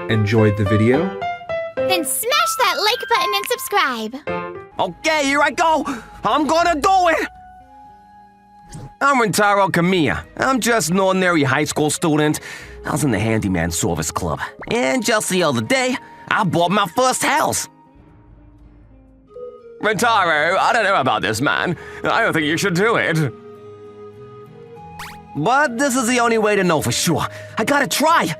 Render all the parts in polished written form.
enjoyed the video, then smash that like button and subscribe. Okay, here I go. I'm gonna do it. I'm Rentaro Kamiya. I'm just an ordinary high school student. I was in the handyman service club. And just the other day, I bought my first house. Rentaro, I don't know about this, man. I don't think you should do it. But this is the only way to know for sure. I gotta try.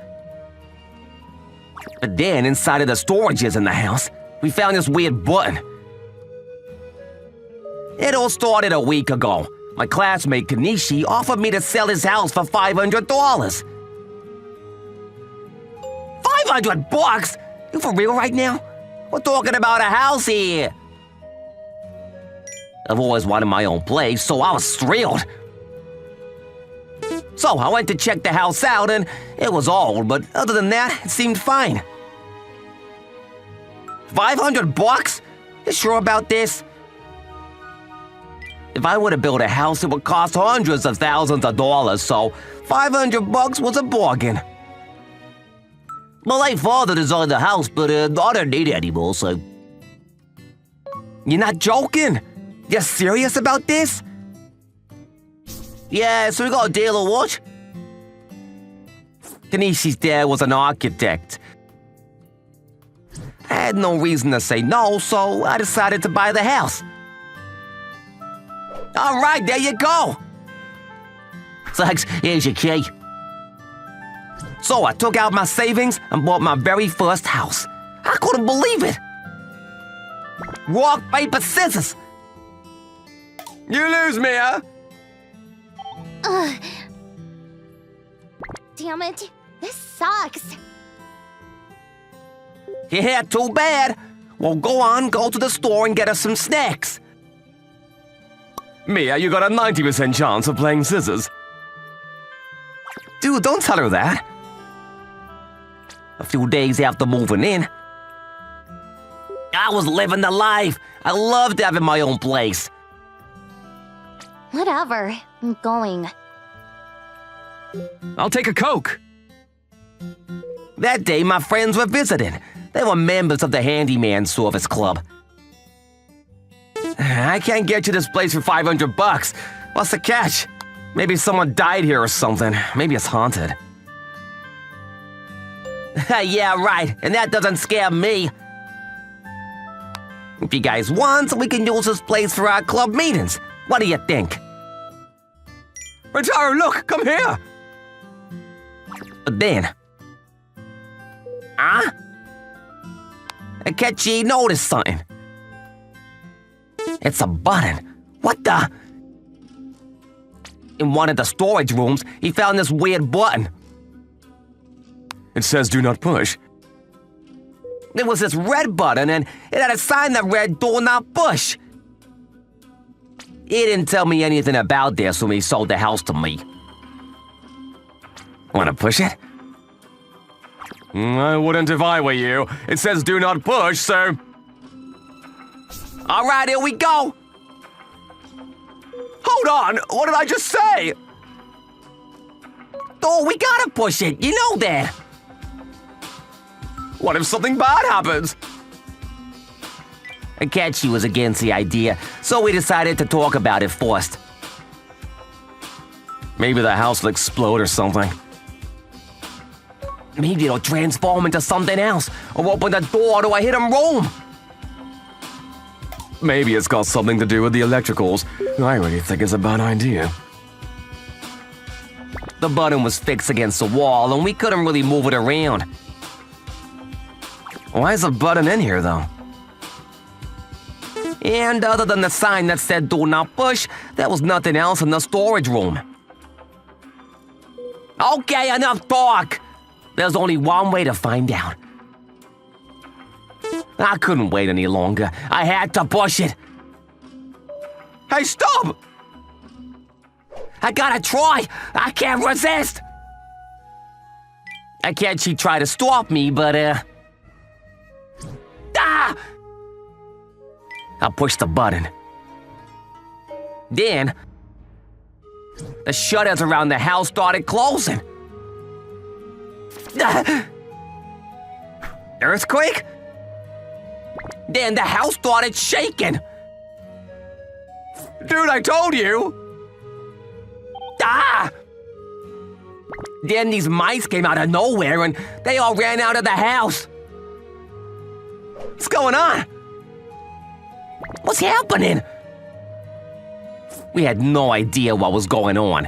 But then, inside of the storages in the house, we found this weird button. It all started a week ago. My classmate Kanishi offered me to sell his house for $500. 500 bucks? You for real right now? We're talking about a house here. I've always wanted my own place, so I was thrilled. So I went to check the house out, and it was old, but other than that, it seemed fine. 500 bucks? You sure about this? If I were to build a house, it would cost hundreds of thousands of dollars, so 500 bucks was a bargain. My late father designed the house, but I don't need it anymore, so... You're not joking? You're serious about this? Yeah, so we got a deal or what? Kanishi's dad was an architect. I had no reason to say no, so I decided to buy the house. All right, there you go. Thanks, here's your key. So I took out my savings and bought my very first house. I couldn't believe it. Rock, paper, scissors. You lose, Mia. Damn it, this sucks. Yeah, too bad. Well, go to the store and get us some snacks. Mia, you got a 90% chance of playing scissors. Dude, don't tell her that. A few days after moving in, I was living the life. I loved having my own place. Whatever, I'm going. I'll take a Coke. That day, my friends were visiting. They were members of the handyman service club. I can't get you this place for 500 bucks. What's the catch? Maybe someone died here or something. Maybe it's haunted. Yeah, right. And that doesn't scare me. If you guys want, we can use this place for our club meetings. What do you think? Rentaro, look, come here. But then... Huh? Akechi noticed something. It's a button. What the? In one of the storage rooms, he found this weird button. It says do not push. It was this red button, and it had a sign that read do not push. He didn't tell me anything about this when he sold the house to me. Wanna push it? I wouldn't if I were you. It says do not push, so... All right, here we go. Hold on, what did I just say? Oh, we gotta push it, you know that. What if something bad happens? Akechi was against the idea, so we decided to talk about it first. Maybe the house will explode or something. Maybe it'll transform into something else, or open the door to a hidden room. Maybe it's got something to do with the electricals. I really think it's a bad idea. The button was fixed against the wall, and we couldn't really move it around. Why is the button in here, though? And other than the sign that said do not push, there was nothing else in the storage room. Okay, enough talk. There's only one way to find out. I couldn't wait any longer. I had to push it. Hey, stop! I gotta try. I can't resist. Akechi tried to stop me, but, Ah! I pushed the button. Then, the shutters around the house started closing. Earthquake? Then the house started shaking. Dude, I told you! Ah! Then these mice came out of nowhere and they all ran out of the house. What's going on? What's happening? We had no idea what was going on.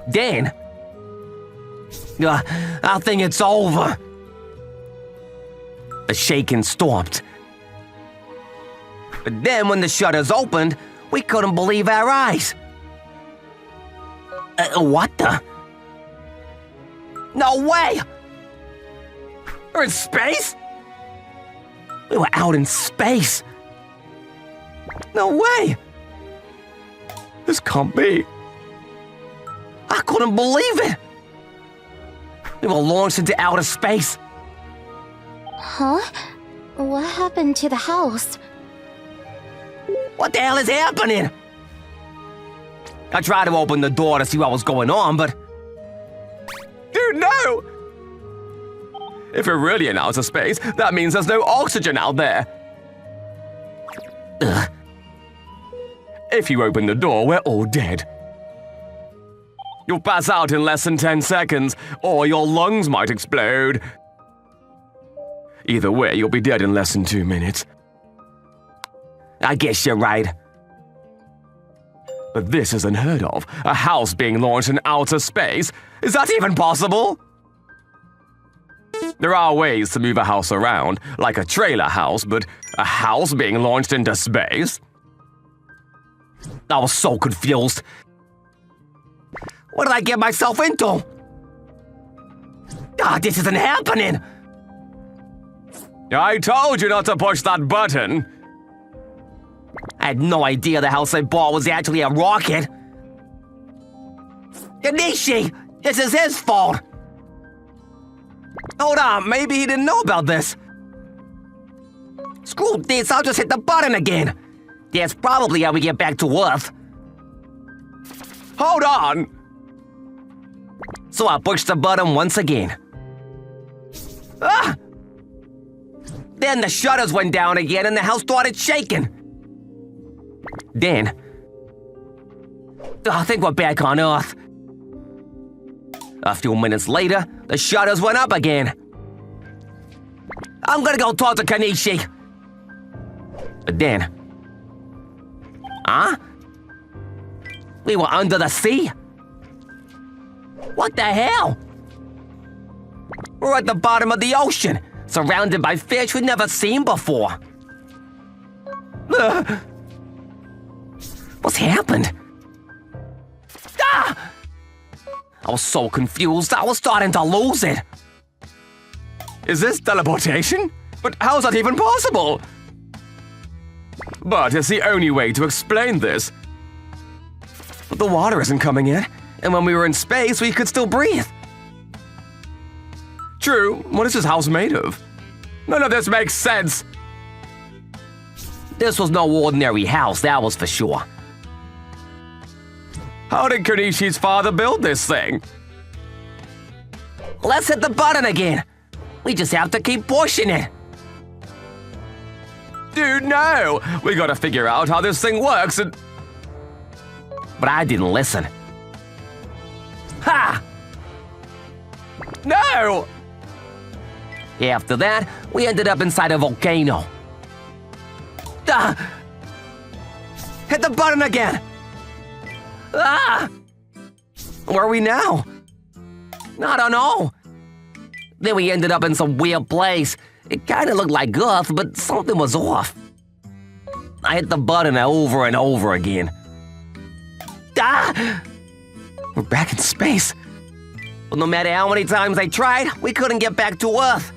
Then, I think it's over. The shaking stopped. But then when the shutters opened, we couldn't believe our eyes. What the? No way! We're in space? We were out in space. No way! This can't be. I couldn't believe it! We were launched into outer space. Huh? What happened to the house? What the hell is happening? I tried to open the door to see what was going on, but... Dude, no! If we're really in outer space, that means there's no oxygen out there. Ugh. If you open the door, we're all dead. You'll pass out in less than 10 seconds, or your lungs might explode. Either way, you'll be dead in less than 2 minutes. I guess you're right. But this is unheard of. A house being launched in outer space. Is that even possible? There are ways to move a house around, like a trailer house, but a house being launched into space? I was so confused. What did I get myself into? This isn't happening! I told you not to push that button. I had no idea the house I bought was actually a rocket. Kanishi! This is his fault! Hold on, maybe he didn't know about this. Screw this, I'll just hit the button again. That's probably how we get back to Earth. Hold on! So I pushed the button once again. Ah! Then the shutters went down again and the house started shaking. Then, I think we're back on Earth. A few minutes later, the shutters went up again. I'm gonna go talk to Kanishi. But then, we were under the sea? What the hell? We're at the bottom of the ocean, surrounded by fish we've never seen before. What's happened? Ah! I was so confused, I was starting to lose it. Is this teleportation? But how's that even possible? But it's the only way to explain this. But the water isn't coming in, and when we were in space, we could still breathe. True, what is this house made of? None of this makes sense. This was no ordinary house, that was for sure. How did Kanishi's father build this thing? Let's hit the button again. We just have to keep pushing it. Dude, no! We gotta figure out how this thing works and... But I didn't listen. Ha! No! After that, we ended up inside a volcano. Hit the button again! Where are we now? I don't know. Then we ended up in some weird place. It kinda looked like Earth, but something was off. I hit the button over and over again. We're back in space. But no matter how many times I tried, we couldn't get back to Earth.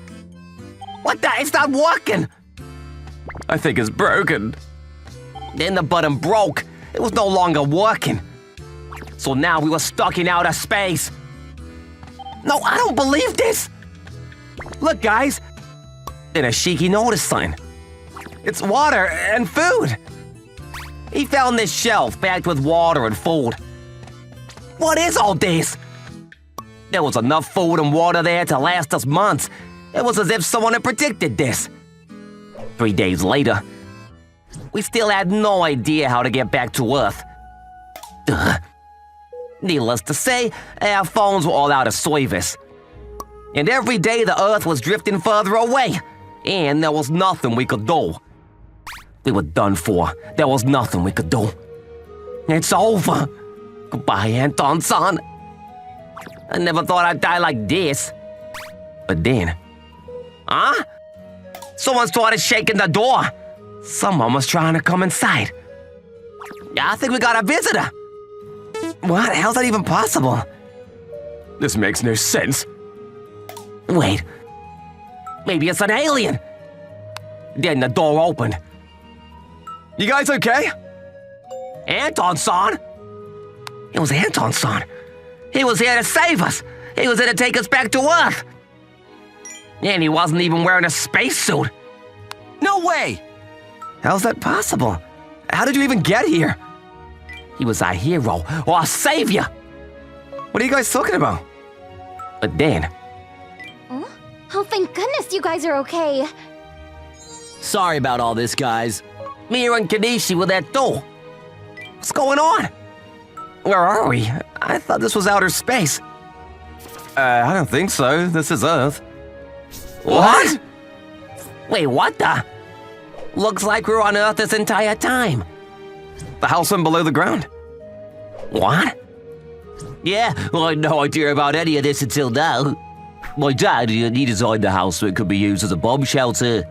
What the? It's not working! I think it's broken. Then the button broke. It was no longer working. So now we were stuck in outer space. No, I don't believe this! Look, guys. Then a Shiki notice sign. It's water and food. He found this shelf packed with water and food. What is all this? There was enough food and water there to last us months, It was as if someone had predicted this. 3 days later, we still had no idea how to get back to Earth. Duh. Needless to say, our phones were all out of service. And every day the Earth was drifting further away, and there was nothing we could do. We were done for. There was nothing we could do. It's over. Goodbye, Anton-san. I never thought I'd die like this. But then... Huh? Someone started shaking the door. Someone was trying to come inside. I think we got a visitor. What? How's that even possible? This makes no sense. Wait. Maybe it's an alien. Then the door opened. You guys okay? Anton-san? It was Anton-san. He was here to save us. He was here to take us back to Earth. And he wasn't even wearing a spacesuit. No way! How's that possible? How did you even get here? He was our hero, our savior. What are you guys talking about? But then... Oh, thank goodness you guys are okay. Sorry about all this, guys. Mia and Kanishi were there too. What's going on? Where are we? I thought this was outer space. I don't think so. This is Earth. What? Wait, what the? Looks like we were on Earth this entire time. The house went below the ground. What? Yeah, I had no idea about any of this until now. My dad, he designed the house so it could be used as a bomb shelter.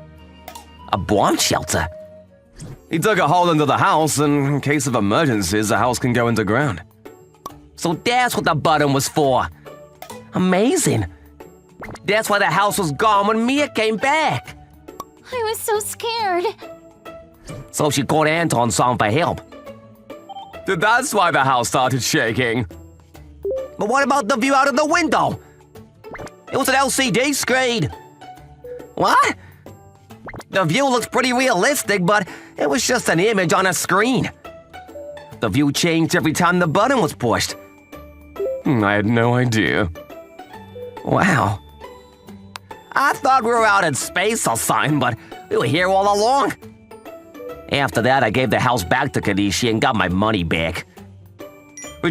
A bomb shelter? He dug a hole into the house, and in case of emergencies, the house can go underground. So that's what the button was for. Amazing. That's why the house was gone when Mia came back. I was so scared. So she called Anton-san for help. That's why the house started shaking. But what about the view out of the window? It was an LCD screen. What? The view looks pretty realistic, but it was just an image on a screen. The view changed every time the button was pushed. I had no idea. Wow. I thought we were out in space or something, but we were here all along. After that, I gave the house back to Kanishi and got my money back.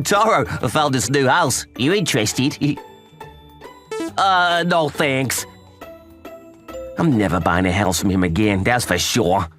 Taro, I found this new house. You interested? No thanks. I'm never buying a house from him again, that's for sure.